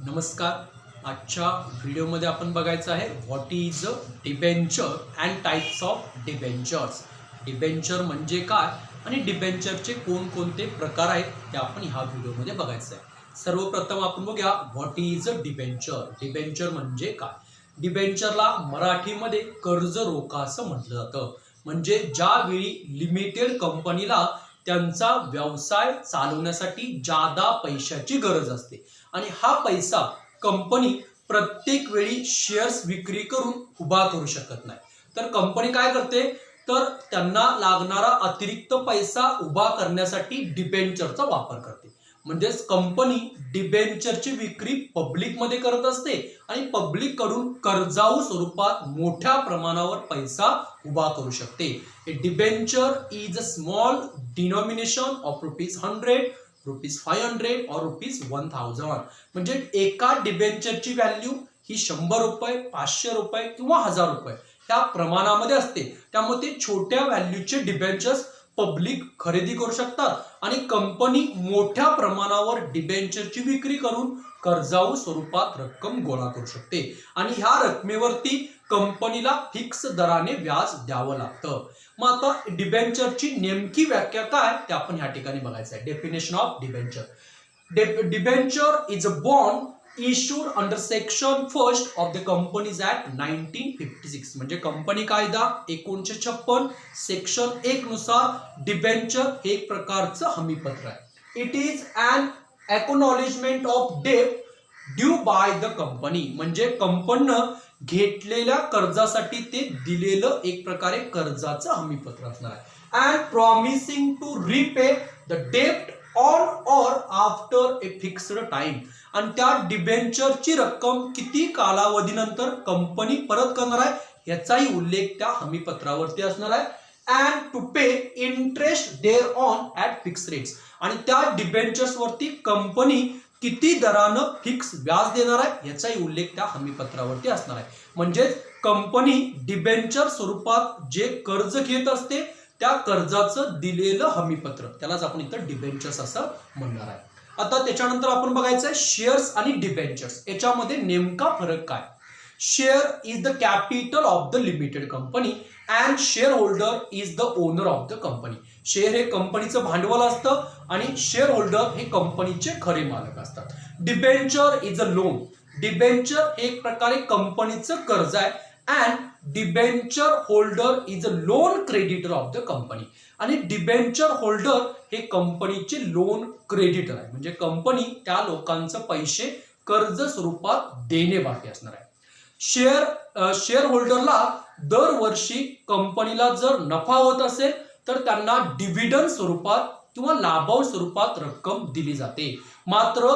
नमस्कार. आजच्या व्हिडिओमध्ये आपण बघायचं आहे what is debenture and types of debentures. Debenture म्हणजे काय आणि डिबेंचरचे कोणकोणते प्रकार आहेत ते आपण ह्या व्हिडिओमध्ये बघायचं आहे. सर्वप्रथम आपण बघूया व्हॉट इज डिबेंचर. डिबेंचर म्हणजे काय. डिबेंचरला मराठीमध्ये कर्ज रोखा असं म्हटलं जातं. म्हणजे ज्यावेळी लिमिटेड कंपनीला त्यांचा व्यवसाय चालवण्यासाठी जादा पैशाची गरज असते आणि हा पैसा कंपनी प्रत्येक वेळी शेअर्स विक्री करून उभा करू शकत नाही, तर कंपनी काय करते, तर त्यांना लागणारा अतिरिक्त पैसा उभा करण्यासाठी डिबेंचरचा वापर करते. म्हणजेच कंपनी डिबेंचरची विक्री पब्लिकमध्ये करत असते आणि पब्लिक कडून कर्जाऊ स्वरूपात मोठ्या प्रमाणावर पैसा उभा करू शकते. A debenture is a small denomination of ₹100, ₹500 और ₹1000. म्हणजे एका डिबेंचरची व्हॅल्यू ही ₹100, ₹500 किंवा ₹1000 ह्या प्रमाणामध्ये असते. त्यामुळे ते छोट्या व्हॅल्यूचे डिबेंचर्स पब्लिक खरेदी करू शकतात आणि कंपनी मोठ्या प्रमाणावर डिबेंचरची विक्री करून कर्जाऊ स्वरूपात रक्कम गोळा करू शकते आणि ह्या रकमेवरती कंपनीला फिक्स दराने व्याज द्यावं लागतं. मग आता डिबेंचरची नेमकी व्याख्या काय ते आपण ह्या ठिकाणी बघायचं आहे. Definition of debenture. Debenture is a bond issued under section 1 of the Companies Act 1956. म्हणजे कंपनी कायदा 1956 सेक्शन 1 नुसार डिबेंचर हे एक प्रकारचं हमीपत्र आहे. It is an acknowledgement of debt due by the company. म्हणजे कंपनीनं घेतलेल्या कर्जासाठी ते दिलेलं एक प्रकारे कर्जाचं हमीपत्र असणार आहे. And promising to repay the debt on or after a fixed time. आणि त्या डिबेंचरची रक्कम किती कालावधीनंतर कंपनी परत करणार आहे याचाही उल्लेख त्या हमीपत्रावरती असणार आहे. And to pay interest thereon at fixed rates. आणि त्या डिबेंचर्स वरती कंपनी किती दरानं फिक्स व्याज देणार आहे याचाही उल्लेख त्या हमीपत्रावरती असणार आहे. म्हणजे कंपनी डिबेंचर स्वरूपात जे कर्ज घेत असते त्या कर्जाचं दिलेलं हमीपत्र त्यालाच आपण इथं डिबेंचर्स असं म्हणणार आहे. आता त्याच्यानंतर आपण बघायचं आहे शेअर्स आणि डिबेंचर्स याच्यामध्ये नेमका फरक काय. Share is the capital of the limited company and share holder is the owner of the company. Share हे कंपनीचं भांडवल असतं आणि शेअर होल्डर हे कंपनीचे खरे मालक असतात. Debenture is a loan. Debenture हे एक प्रकारे कंपनीचं कर्ज आहे and debenture holder is a loan creditor of the company. आणि डिबेंचर होल्डर हे कंपनीचे लोन क्रेडिटर आहे. म्हणजे कंपनी त्या लोकांचे पैसे कर्ज स्वरूपात देणे बाकी असणार आहे. शेअर होल्डरला दरवर्षी कंपनीला जर नफा होत असेल तर त्यांना डिव्हिडंड स्वरूपात किंवा लाभांश स्वरूपात रक्कम दिली जाते. मात्र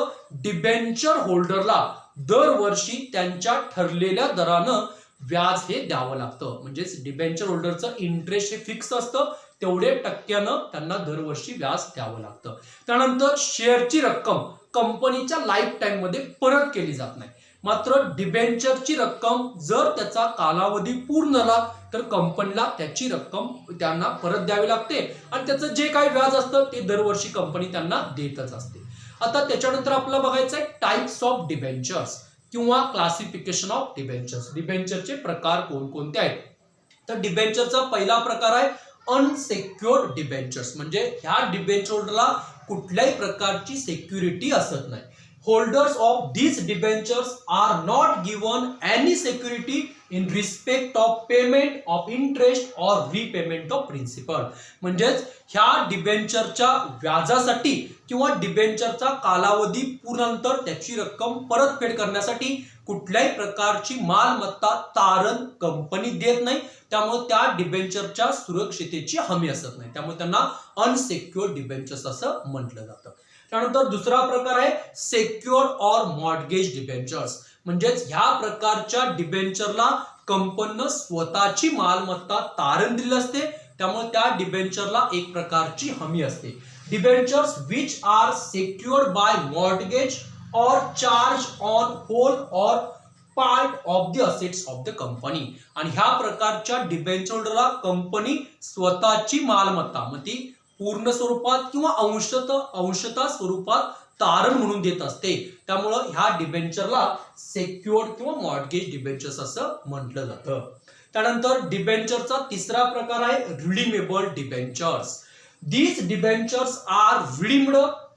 डिबेंचर होल्डरला दरवर्षी त्यांच्या ठरलेल्या दरानं व्याज हे द्यावं लागतं. म्हणजे डिबेंचर होल्डरचं इंटरेस्ट हे फिक्स असतं, तेवढे टक्क्यानं त्यांना दरवर्षी व्याज द्यावं लागतं. त्यानंतर शेअरची रक्कम कंपनीच्या लाईफ टाइम मध्ये परत केली जात नाही. मात्र डिबेंचरची रक्कम जर त्याचा कालावधी पूर्ण झाला तर कंपनीला त्याची रक्कम त्यांना परत द्यावी लागते आणि त्याचं जे काही व्याज असतं ते दरवर्षी कंपनी त्यांना देतच असते. आता त्याच्यानंतर आपल्याला बघायचं आहे टाइप्स ऑफ डिबेंचर्स किंवा क्लासिफिकेशन ऑफ डिबेंचर्स. डिबेंचरचे प्रकार कोणकोणते आहेत. तर डिबेंचरचा पहिला प्रकार आहे अनसेक्युअर्ड डिबेंचर्स. म्हणजे ह्या डिबेंचर होल्डरला कुठल्याही प्रकारची सिक्युरिटी असत नाही. Holders of these debentures are not given any security in respect of payment of interest or repayment of principal. म्हणजेच ह्या डिबेंचरच्या व्याजासाठी किंवा डिबेंचरचा कालावधी पूर्णंतर त्याची रक्कम परतफेड करण्यासाठी कुठल्याही प्रकारची मालमत्ता तारण कंपनी देत नाही. त्यामुळे त्या डिबेंचरच्या सुरक्षिततेची हमी असत नाही. त्यामुळे त्यांना अनसेक्युअर्ड डिबेंचर्स असं म्हटलं जातं. त्यानंतर दुसरा प्रकार आहे सेक्युअर्ड ऑर मॉर्गेज डिबेंचर्स. म्हणजेच ह्या प्रकारच्या डिबेंचरला कंपनीनं स्वतःची मालमत्ता तारण दिली असते, त्यामुळे त्या डिबेंचरला एक प्रकारची हमी असते. Debentures which are secured by mortgage or charge on whole or part of the assets of the company. आणि ह्या प्रकारच्या डिबेंचर होल्डरला कंपनी स्वतःची मालमत्ता, मग ती पूर्ण स्वरूपात किंवा अंशतः स्वरूपात तारण म्हणून देत असते. त्यामुळं ह्या डिबेंचरला सेक्युअर्ड किंवा मॉर्गेज डिबेंचर्स असं म्हटलं जातं. त्यानंतर डिबेंचरचा तिसरा प्रकार आहे redeemable debentures. These debentures are redeemed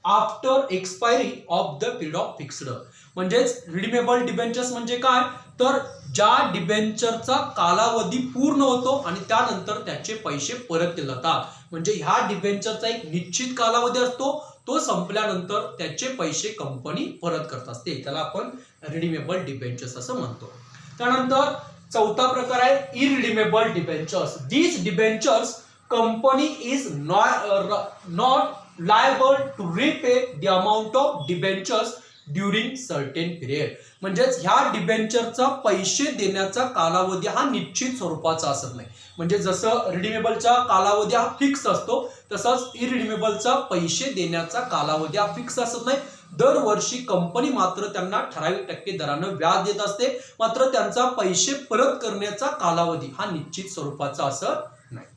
after expiry of the period of fixed. म्हणजेच रिडीमेबल डिबेंचर्स म्हणजे काय, तर ज्या डिबेंचरचा कालावधी पूर्ण होतो आणि त्यानंतर त्याचे पैसे परत केले जातात. म्हणजे ह्या डिबेंचरचा एक निश्चित कालावधी असतो, तो संपल्यानंतर त्याचे पैसे कंपनी परत करत असते. त्याला आपण रिडीमेबल डिबेंचर्स असं म्हणतो. त्यानंतर चौथा प्रकार आहे irredeemable debentures. These debentures company is not liable to repay the amount of debentures during certain period. म्हणजेच ह्या डिबेंचरचा पैसे देण्याचा कालावधी हा निश्चित स्वरूपाचा असत नाही. म्हणजे जसं रिडीमेबलचा कालावधी हा फिक्स असतो, तसंच इरिडीमेबलचा पैसे देण्याचा कालावधी हा फिक्स असत नाही. दरवर्षी कंपनी मात्र त्यांना ठराविक टक्के दरानं व्याज देत असते, मात्र त्यांचा पैसे परत करण्याचा कालावधी हा निश्चित स्वरूपाचा असत नाही.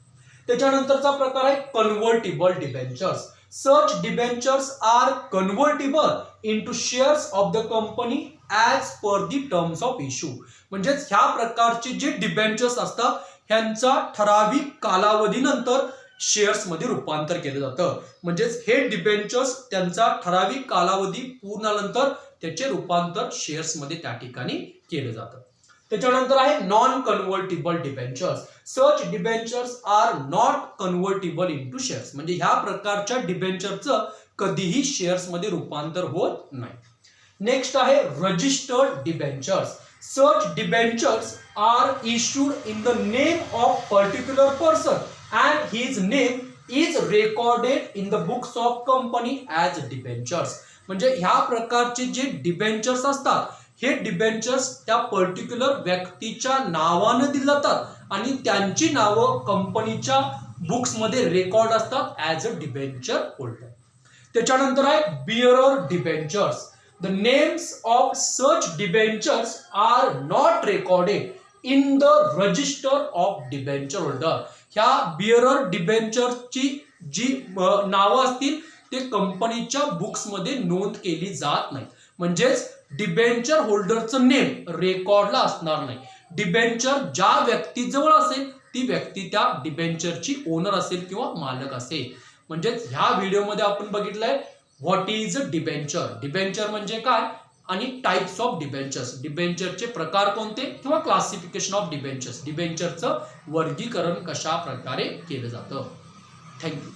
त्याच्यानंतरचा प्रकार आहे convertible debentures. Such debentures are convertible into shares of the company as per the terms of issue. म्हणजेच ह्या प्रकारचे जे डिबेंचर्स असतात ह्यांचा ठराविक कालावधीनंतर शेअर्स मध्ये रूपांतर केलं जातं. म्हणजेच हे डिबेंचर्स त्यांचा ठराविक कालावधी पूर्णल्यानंतर त्याचे रूपांतर शेअर्स मध्ये त्या ठिकाणी केलं जातं. त्याच्यानंतर आहे non convertible debentures. Such debentures are not convertible into shares. म्हणजे ह्या प्रकारच्या डिबेंचरचं कधीही शेअर्स मध्ये रूपांतर होत नाही. नेक्स्ट आहे registered debentures. Such debentures are issued in the name of particular person and his name is recorded in the books of company as debentures. म्हणजे ह्या प्रकारचे जे डिबेंचर्स असतात हे डिबेंचर्स त्या पर्टिक्युलर व्यक्तीच्या नावानं दिले जातात आणि त्यांची नावं कंपनीच्या बुक्स मध्ये रेकॉर्ड असतात ॲज अ डिबेंचर होल्डर. त्याच्यानंतर आहे bearer debentures. The names of such debentures are not recorded in the register of debenture holder. ह्या बिअरर डिबेंचरची जी नावं असतील ते कंपनीच्या बुक्स मध्ये नोंद केली जात नाही. म्हणजेच डिबेंचर होल्डरचं नेम रेकॉर्डला असणार नाही. डिबेंचर ज्या व्यक्तीजवळ असेल ती व्यक्ती त्या डिबेंचरची ओनर असेल किंवा मालक असेल. म्हणजेच ह्या व्हिडिओमध्ये आपण बघितलंय what is a debenture. Debenture म्हणजे काय आणि टाइप्स ऑफ डिबेंचर्स. डिबेंचरचे प्रकार कोणते किंवा क्लासिफिकेशन ऑफ डिबेंचर्स. डिबेंचरचं वर्गीकरण कशा प्रकारे केलं जातं. थँक्यू.